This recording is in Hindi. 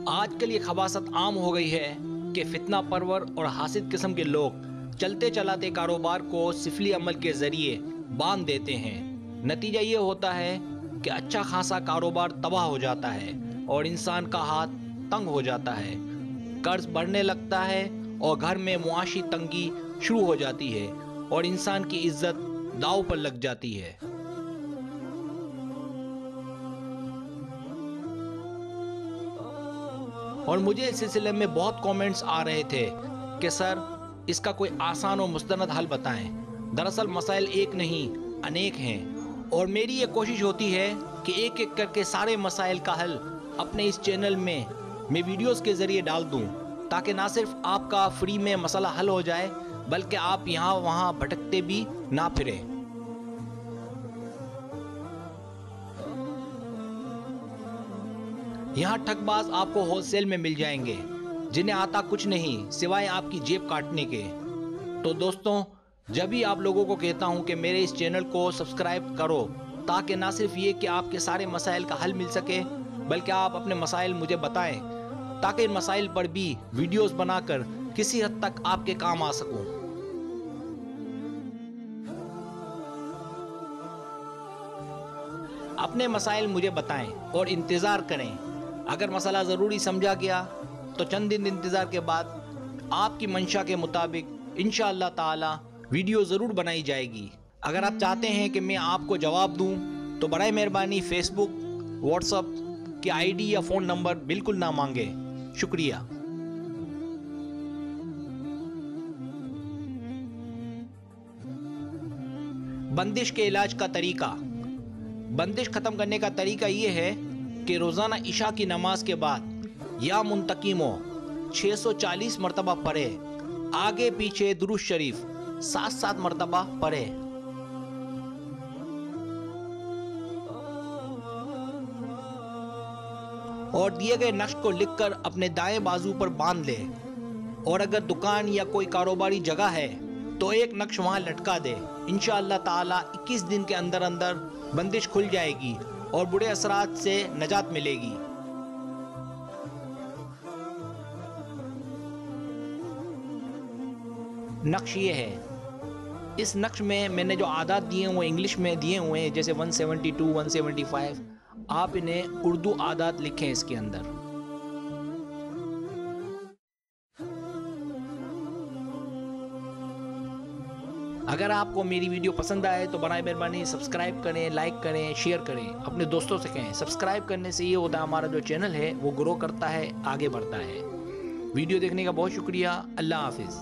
आजकल ये खबासत आम हो गई है कि फितना परवर और हासिद किस्म के लोग चलते चलाते कारोबार को सिफली अमल के जरिए बांध देते हैं। नतीजा ये होता है कि अच्छा खासा कारोबार तबाह हो जाता है और इंसान का हाथ तंग हो जाता है, कर्ज बढ़ने लगता है और घर में मुआशी तंगी शुरू हो जाती है और इंसान की इज्जत दांव पर लग जाती है। और मुझे इस सिलसिले में बहुत कमेंट्स आ रहे थे कि सर इसका कोई आसान और मुस्तनद हल बताएं। दरअसल मसाइल एक नहीं अनेक हैं और मेरी ये कोशिश होती है कि एक एक करके सारे मसाइल का हल अपने इस चैनल में मैं वीडियोस के ज़रिए डाल दूं, ताकि ना सिर्फ आपका फ्री में मसला हल हो जाए बल्कि आप यहाँ वहाँ भटकते भी ना फिरें। यहाँ ठगबाज आपको होलसेल में मिल जाएंगे जिन्हें आता कुछ नहीं सिवाय आपकी जेब काटने के। तो दोस्तों, जब भी आप लोगों को कहता हूँ कि मेरे इस चैनल को सब्सक्राइब करो, ताकि ना सिर्फ ये कि आपके सारे मसाइल का हल मिल सके बल्कि आप अपने मसाइल मुझे बताएं, ताकि इन मसाइल पर भी वीडियोस बनाकर किसी हद तक आपके काम आ सकूं। अपने मसाइल मुझे बताएं और इंतज़ार करें। अगर मसला ज़रूरी समझा गया तो चंद दिन इंतज़ार के बाद आपकी मंशा के मुताबिक इंशाअल्लाह ताला वीडियो ज़रूर बनाई जाएगी। अगर आप चाहते हैं कि मैं आपको जवाब दूं तो बराए मेहरबानी फेसबुक, व्हाट्सएप की आईडी या फ़ोन नंबर बिल्कुल ना मांगे। शुक्रिया। बंदिश के इलाज का तरीका। बंदिश ख़त्म करने का तरीका ये है कि रोज़ाना इशा की नमाज के बाद या मुंतकीमो 640 मरतबा पढ़े, आगे पीछे दुरूद शरीफ 7-7 मरतबा पढ़े। और दिए गए नक्श को लिखकर अपने दाएं बाजू पर बांध ले और अगर दुकान या कोई कारोबारी जगह है तो एक नक्श वहां लटका दे। इंशाअल्लाह ताला 21 दिन के अंदर अंदर बंदिश खुल जाएगी और बुरे असरात से नजात मिलेगी। नक्श ये है, इस नक्श में मैंने जो आदात दिए हुए इंग्लिश में दिए हुए हैं, जैसे 172, 175, आप इन्हें उर्दू आदात लिखें इसके अंदर। अगर आपको मेरी वीडियो पसंद आए तो बराए मेहरबानी सब्सक्राइब करें, लाइक करें, शेयर करें, अपने दोस्तों से कहें। सब्सक्राइब करने से ये होता है हमारा जो चैनल है वो ग्रो करता है, आगे बढ़ता है। वीडियो देखने का बहुत शुक्रिया। अल्लाह हाफिज़।